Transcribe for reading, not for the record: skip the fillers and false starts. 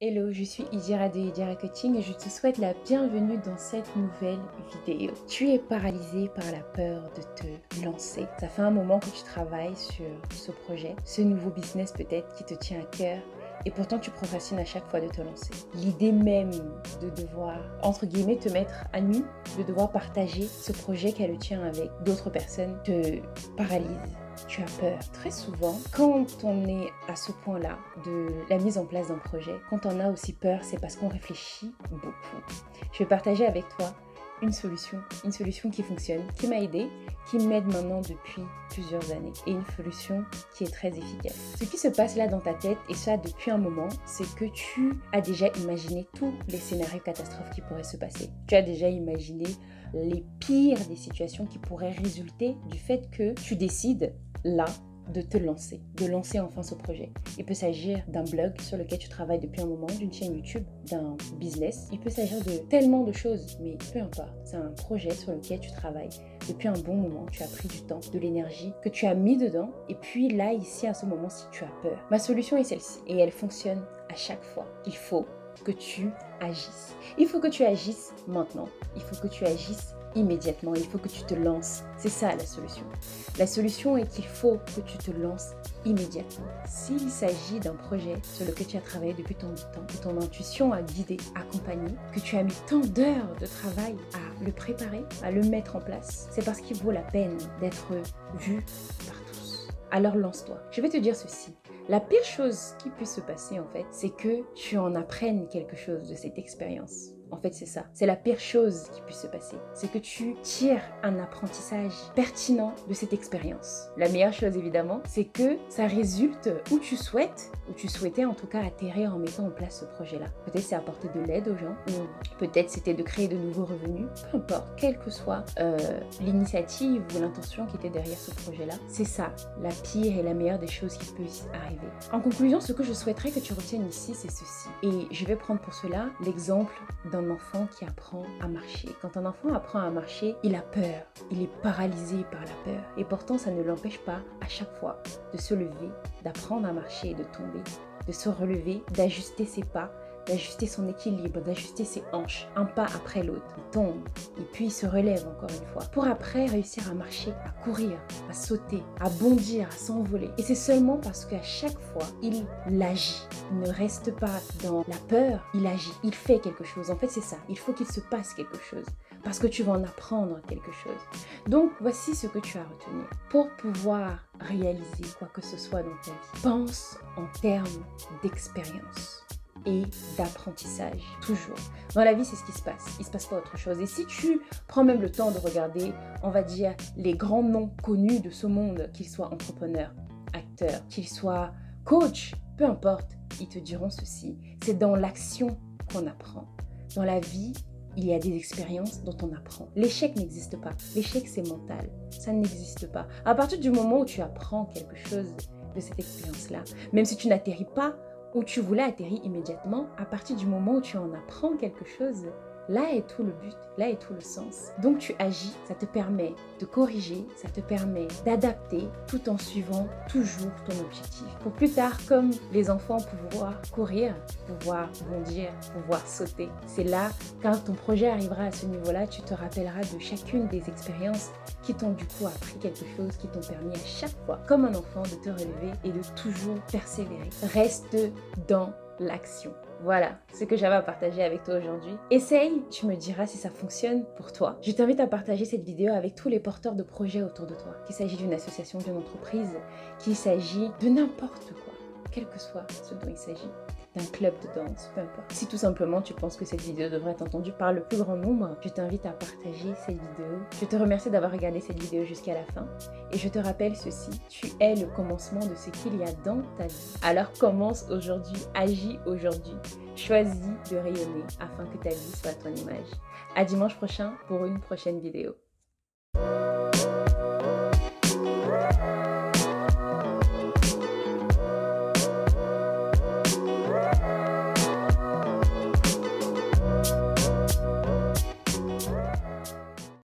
Hello, je suis Idira de Idira Coaching et je te souhaite la bienvenue dans cette nouvelle vidéo. Tu es paralysé par la peur de te lancer. Ça fait un moment que tu travailles sur ce projet, ce nouveau business peut-être qui te tient à cœur et pourtant tu procrastines à chaque fois de te lancer. L'idée même de devoir, entre guillemets, te mettre à nu, de devoir partager ce projet qui est le tien avec d'autres personnes te paralyse. Tu as peur. Très souvent, quand on est à ce point-là de la mise en place d'un projet, quand on a aussi peur, c'est parce qu'on réfléchit beaucoup. Je vais partager avec toi une solution qui fonctionne, qui m'a aidée, qui m'aide maintenant depuis plusieurs années et une solution qui est très efficace. Ce qui se passe là dans ta tête, et ça depuis un moment, c'est que tu as déjà imaginé tous les scénarios catastrophes qui pourraient se passer. Tu as déjà imaginé les pires des situations qui pourraient résulter du fait que tu décides là de te lancer, de lancer enfin ce projet. Il peut s'agir d'un blog sur lequel tu travailles depuis un moment, d'une chaîne YouTube, d'un business. Il peut s'agir de tellement de choses, mais peu importe. C'est un projet sur lequel tu travailles depuis un bon moment. Tu as pris du temps, de l'énergie que tu as mis dedans. Et puis là, ici, à ce moment-ci, tu as peur. Ma solution est celle-ci et elle fonctionne à chaque fois. Il faut que tu agisses. Il faut que tu agisses maintenant. Il faut que tu agisses immédiatement. Il faut que tu te lances. C'est ça la solution. La solution est qu'il faut que tu te lances immédiatement. S'il s'agit d'un projet sur lequel tu as travaillé depuis tant de temps, que ton intuition a guidé, accompagné, que tu as mis tant d'heures de travail à le préparer, à le mettre en place, c'est parce qu'il vaut la peine d'être vu par tous. Alors lance-toi. Je vais te dire ceci. La pire chose qui puisse se passer en fait, c'est que tu en apprennes quelque chose de cette expérience. En fait, c'est ça. C'est la pire chose qui puisse se passer. C'est que tu tires un apprentissage pertinent de cette expérience. La meilleure chose, évidemment, c'est que ça résulte où tu souhaites, où tu souhaitais en tout cas atterrir en mettant en place ce projet-là. Peut-être c'est apporter de l'aide aux gens, ou peut-être c'était de créer de nouveaux revenus. Peu importe, quelle que soit l'initiative ou l'intention qui était derrière ce projet-là, c'est ça, la pire et la meilleure des choses qui puissent arriver. En conclusion, ce que je souhaiterais que tu retiennes ici, c'est ceci. Et je vais prendre pour cela l'exemple d'un enfant qui apprend à marcher. Quand un enfant apprend à marcher, il a peur, il est paralysé par la peur. Et pourtant, ça ne l'empêche pas à chaque fois de se lever, d'apprendre à marcher et de tomber, de se relever, d'ajuster ses pas, d'ajuster son équilibre, d'ajuster ses hanches, un pas après l'autre. Il tombe et puis il se relève encore une fois pour après réussir à marcher, à courir, à sauter, à bondir, à s'envoler. Et c'est seulement parce qu'à chaque fois, il agit. Il ne reste pas dans la peur, il agit, il fait quelque chose. En fait, c'est ça. Il faut qu'il se passe quelque chose parce que tu vas en apprendre quelque chose. Donc, voici ce que tu as à retenir. Pour pouvoir réaliser quoi que ce soit dans ta vie, pense en termes d'expérience et d'apprentissage, toujours. Dans la vie, c'est ce qui se passe. Il ne se passe pas autre chose. Et si tu prends même le temps de regarder, on va dire, les grands noms connus de ce monde, qu'ils soient entrepreneurs, acteurs, qu'ils soient coachs, peu importe, ils te diront ceci. C'est dans l'action qu'on apprend. Dans la vie, il y a des expériences dont on apprend. L'échec n'existe pas. L'échec, c'est mental. Ça n'existe pas. À partir du moment où tu apprends quelque chose de cette expérience-là, même si tu n'atterris pas où tu voulais atterrir immédiatement, à partir du moment où tu en apprends quelque chose, là est tout le but, là est tout le sens. Donc tu agis, ça te permet de corriger, ça te permet d'adapter tout en suivant toujours ton objectif. Pour plus tard, comme les enfants, pouvoir courir, pouvoir bondir, pouvoir sauter. C'est là, quand ton projet arrivera à ce niveau-là, tu te rappelleras de chacune des expériences qui t'ont du coup appris quelque chose, qui t'ont permis à chaque fois, comme un enfant, de te relever et de toujours persévérer. Reste dans l'action. Voilà ce que j'avais à partager avec toi aujourd'hui. Essaye, tu me diras si ça fonctionne pour toi. Je t'invite à partager cette vidéo avec tous les porteurs de projets autour de toi. Qu'il s'agit d'une association, d'une entreprise, qu'il s'agit de n'importe quoi, quel que soit ce dont il s'agit. D'un club de danse, peu importe. Si tout simplement tu penses que cette vidéo devrait être entendue par le plus grand nombre, je t'invite à partager cette vidéo. Je te remercie d'avoir regardé cette vidéo jusqu'à la fin. Et je te rappelle ceci, tu es le commencement de ce qu'il y a dans ta vie. Alors commence aujourd'hui, agis aujourd'hui. Choisis de rayonner afin que ta vie soit à ton image. À dimanche prochain pour une prochaine vidéo.